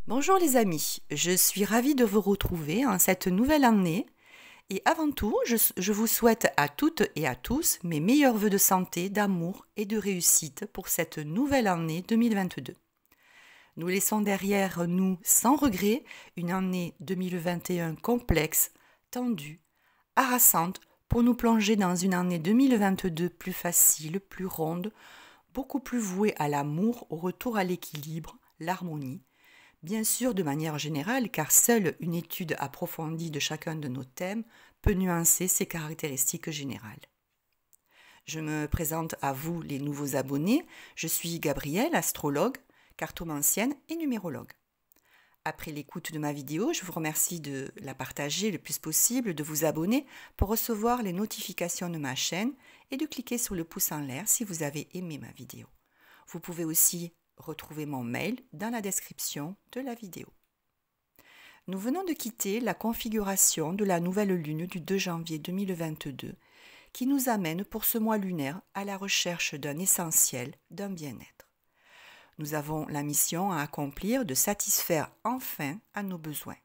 Bonjour les amis, je suis ravie de vous retrouver en cette nouvelle année et avant tout, je vous souhaite à toutes et à tous mes meilleurs vœux de santé, d'amour et de réussite pour cette nouvelle année 2022. Nous laissons derrière nous sans regret une année 2021 complexe, tendue, harassante pour nous plonger dans une année 2022 plus facile, plus ronde, beaucoup plus vouée à l'amour, au retour à l'équilibre, l'harmonie. Bien sûr, de manière générale, car seule une étude approfondie de chacun de nos thèmes peut nuancer ces caractéristiques générales. Je me présente à vous les nouveaux abonnés. Je suis Gabrielle, astrologue, cartomancienne et numérologue. Après l'écoute de ma vidéo, je vous remercie de la partager le plus possible, de vous abonner pour recevoir les notifications de ma chaîne et de cliquer sur le pouce en l'air si vous avez aimé ma vidéo. Vous pouvez aussi retrouver mon mail dans la description de la vidéo. Nous venons de quitter la configuration de la nouvelle lune du 2 janvier 2022 qui nous amène pour ce mois lunaire à la recherche d'un essentiel, d'un bien-être. Nous avons la mission à accomplir de satisfaire enfin à nos besoins.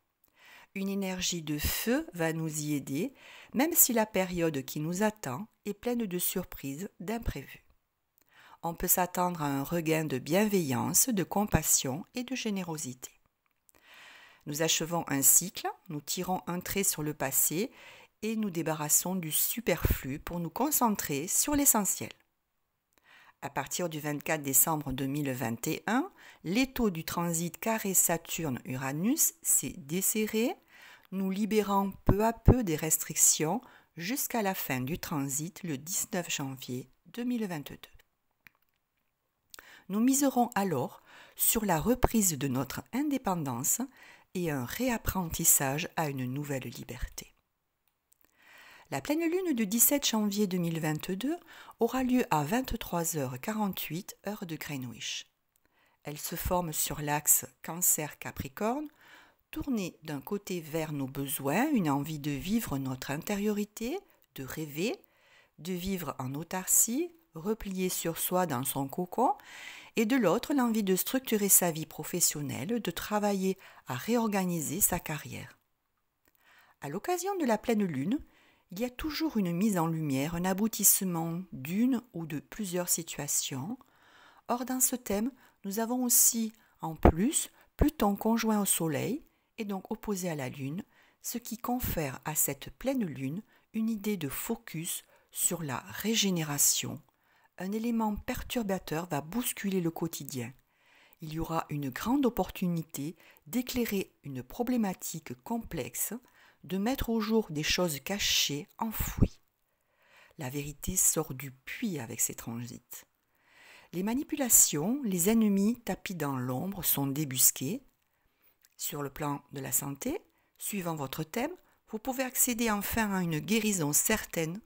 Une énergie de feu va nous y aider, même si la période qui nous attend est pleine de surprises, d'imprévus. On peut s'attendre à un regain de bienveillance, de compassion et de générosité. Nous achevons un cycle, nous tirons un trait sur le passé et nous débarrassons du superflu pour nous concentrer sur l'essentiel. À partir du 24 décembre 2021, l'étau du transit carré Saturne-Uranus s'est desserré, nous libérant peu à peu des restrictions jusqu'à la fin du transit le 19 janvier 2022. Nous miserons alors sur la reprise de notre indépendance et un réapprentissage à une nouvelle liberté. La pleine lune du 17 janvier 2022 aura lieu à 23h48 heure de Greenwich. Elle se forme sur l'axe Cancer-Capricorne, tournée d'un côté vers nos besoins, une envie de vivre notre intériorité, de rêver, de vivre en autarcie, replié sur soi dans son cocon, et de l'autre l'envie de structurer sa vie professionnelle, de travailler à réorganiser sa carrière. À l'occasion de la pleine lune, il y a toujours une mise en lumière, un aboutissement d'une ou de plusieurs situations. Or, dans ce thème, nous avons aussi, en plus, Pluton conjoint au Soleil et donc opposé à la Lune, ce qui confère à cette pleine lune une idée de focus sur la régénération. Un élément perturbateur va bousculer le quotidien. Il y aura une grande opportunité d'éclairer une problématique complexe, de mettre au jour des choses cachées, enfouies. La vérité sort du puits avec ces transits. Les manipulations, les ennemis tapis dans l'ombre sont débusqués. Sur le plan de la santé, suivant votre thème, vous pouvez accéder enfin à une guérison certaine.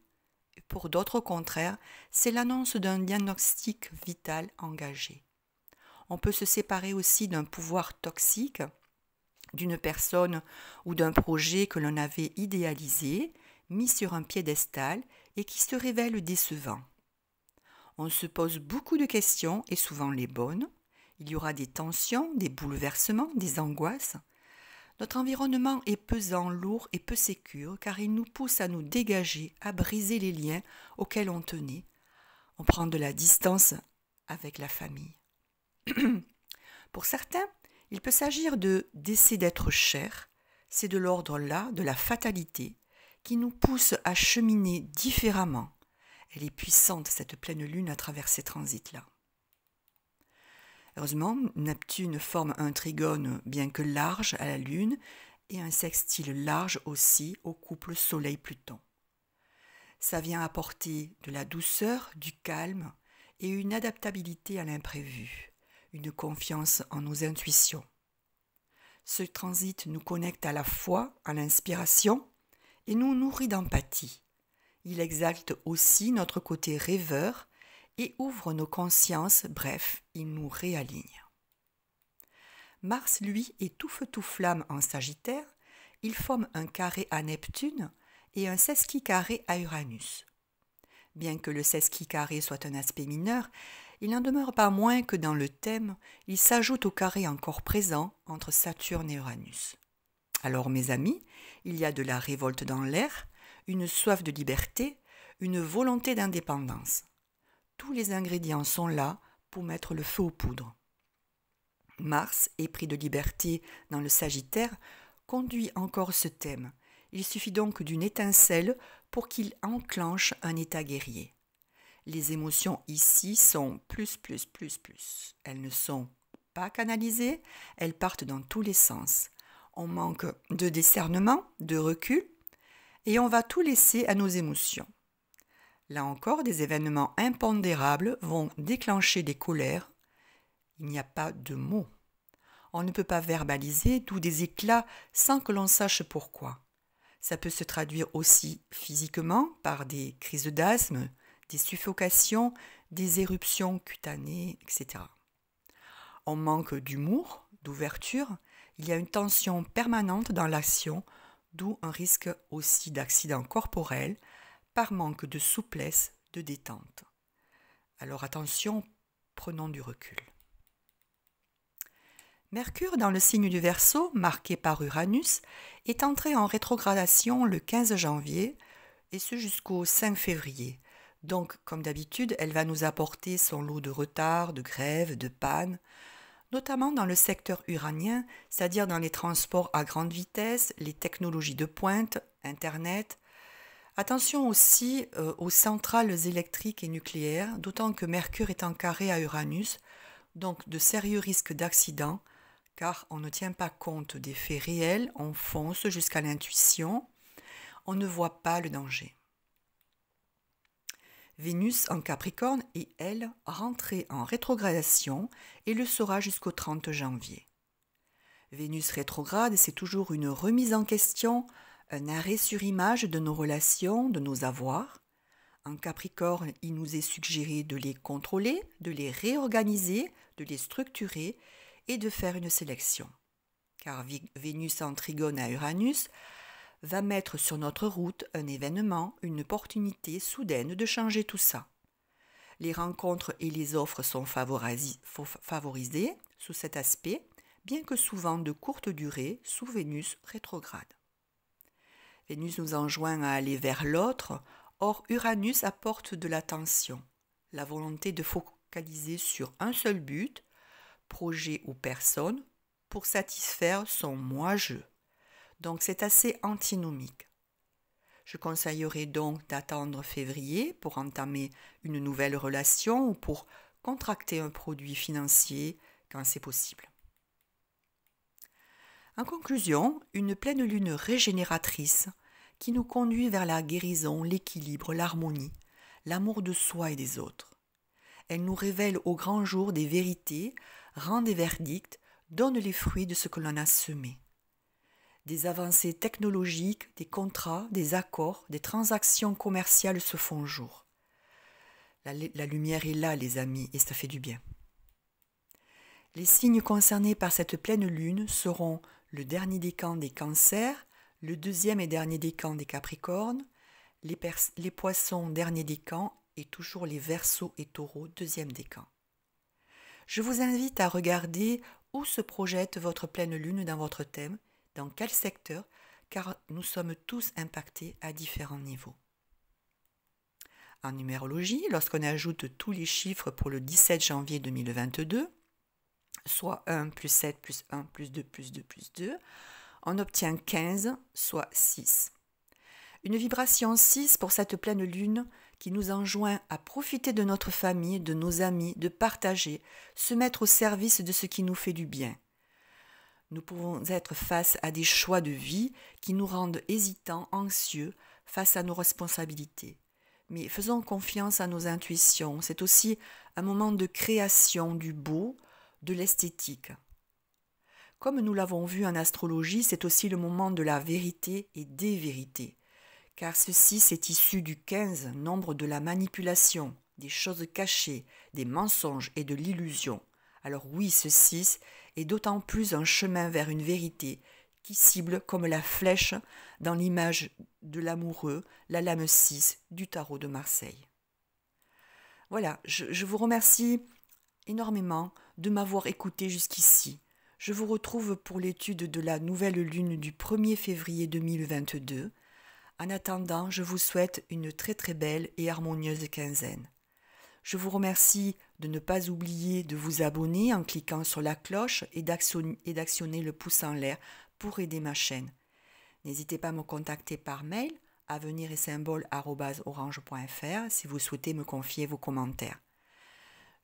Pour d'autres, au contraire, c'est l'annonce d'un diagnostic vital engagé. On peut se séparer aussi d'un pouvoir toxique, d'une personne ou d'un projet que l'on avait idéalisé, mis sur un piédestal et qui se révèle décevant. On se pose beaucoup de questions et souvent les bonnes. Il y aura des tensions, des bouleversements, des angoisses. Notre environnement est pesant, lourd et peu sécure car il nous pousse à nous dégager, à briser les liens auxquels on tenait. On prend de la distance avec la famille. Pour certains, il peut s'agir de décès d'être cher. C'est de l'ordre là de la fatalité qui nous pousse à cheminer différemment. Elle est puissante, cette pleine lune, à travers ces transits-là. Heureusement, Neptune forme un trigone bien que large à la Lune et un sextile large aussi au couple Soleil-Pluton. Ça vient apporter de la douceur, du calme et une adaptabilité à l'imprévu, une confiance en nos intuitions. Ce transit nous connecte à la foi, à l'inspiration et nous nourrit d'empathie. Il exalte aussi notre côté rêveur et ouvre nos consciences, bref, il nous réaligne. Mars, lui, est tout feu tout flamme en Sagittaire, il forme un carré à Neptune et un sesquicarré à Uranus. Bien que le sesquicarré soit un aspect mineur, il n'en demeure pas moins que dans le thème, il s'ajoute au carré encore présent entre Saturne et Uranus. Alors mes amis, il y a de la révolte dans l'air, une soif de liberté, une volonté d'indépendance. Tous les ingrédients sont là pour mettre le feu aux poudres. Mars, épris de liberté dans le Sagittaire, conduit encore ce thème. Il suffit donc d'une étincelle pour qu'il enclenche un état guerrier. Les émotions ici sont plus. Elles ne sont pas canalisées, elles partent dans tous les sens. On manque de discernement, de recul, et on va tout laisser à nos émotions. Là encore, des événements impondérables vont déclencher des colères. Il n'y a pas de mots. On ne peut pas verbaliser, d'où des éclats sans que l'on sache pourquoi. Ça peut se traduire aussi physiquement par des crises d'asthme, des suffocations, des éruptions cutanées, etc. On manque d'humour, d'ouverture, il y a une tension permanente dans l'action, d'où un risque aussi d'accident corporel par manque de souplesse, de détente. Alors attention, prenons du recul. Mercure, dans le signe du Verseau, marqué par Uranus, est entré en rétrogradation le 15 janvier, et ce jusqu'au 5 février. Donc, comme d'habitude, elle va nous apporter son lot de retards, de grèves, de pannes, notamment dans le secteur uranien, c'est-à-dire dans les transports à grande vitesse, les technologies de pointe, Internet. Attention aussi aux centrales électriques et nucléaires, d'autant que Mercure est en carré à Uranus, donc de sérieux risques d'accident, car on ne tient pas compte des faits réels, on fonce jusqu'à l'intuition, on ne voit pas le danger. Vénus en Capricorne est, elle, rentrée en rétrogradation et le sera jusqu'au 30 janvier. Vénus rétrograde, c'est toujours une remise en question, un arrêt sur image de nos relations, de nos avoirs. En Capricorne, il nous est suggéré de les contrôler, de les réorganiser, de les structurer et de faire une sélection. Car Vénus en trigone à Uranus va mettre sur notre route un événement, une opportunité soudaine de changer tout ça. Les rencontres et les offres sont favorisées sous cet aspect, bien que souvent de courte durée sous Vénus rétrograde. Vénus nous enjoint à aller vers l'autre, or Uranus apporte de l'attention, la volonté de focaliser sur un seul but, projet ou personne, pour satisfaire son moi-je. Donc c'est assez antinomique. Je conseillerais donc d'attendre février pour entamer une nouvelle relation ou pour contracter un produit financier quand c'est possible. En conclusion, une pleine lune régénératrice qui nous conduit vers la guérison, l'équilibre, l'harmonie, l'amour de soi et des autres. Elle nous révèle au grand jour des vérités, rend des verdicts, donne les fruits de ce que l'on a semé. Des avancées technologiques, des contrats, des accords, des transactions commerciales se font jour. La lumière est là, les amis, et ça fait du bien. Les signes concernés par cette pleine lune seront le dernier décan des Cancers, le deuxième et dernier décan des Capricornes, les Poissons dernier décan et toujours les Verseaux et Taureaux deuxième décan. Je vous invite à regarder où se projette votre pleine lune dans votre thème, dans quel secteur, car nous sommes tous impactés à différents niveaux. En numérologie, lorsqu'on ajoute tous les chiffres pour le 17 janvier 2022, soit 1 plus 7 plus 1 plus 2 plus 2 plus 2, on obtient 15, soit 6. Une vibration 6 pour cette pleine lune qui nous enjoint à profiter de notre famille, de nos amis, de partager, se mettre au service de ce qui nous fait du bien. Nous pouvons être face à des choix de vie qui nous rendent hésitants, anxieux face à nos responsabilités. Mais faisons confiance à nos intuitions. C'est aussi un moment de création du beau, de l'esthétique. Comme nous l'avons vu en astrologie, c'est aussi le moment de la vérité et des vérités. Car ceci, c'est issu du 15, nombre de la manipulation, des choses cachées, des mensonges et de l'illusion. Alors oui, ce 6 est d'autant plus un chemin vers une vérité qui cible comme la flèche dans l'image de l'amoureux, la lame 6 du tarot de Marseille. Voilà, je vous remercie énormément de m'avoir écouté jusqu'ici. Je vous retrouve pour l'étude de la nouvelle lune du 1er février 2022. En attendant, je vous souhaite une très très belle et harmonieuse quinzaine. Je vous remercie de ne pas oublier de vous abonner en cliquant sur la cloche et d'actionner le pouce en l'air pour aider ma chaîne. N'hésitez pas à me contacter par mail à aveniretsymbole@orange.fr si vous souhaitez me confier vos commentaires.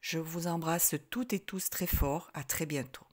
Je vous embrasse toutes et tous très fort, à très bientôt.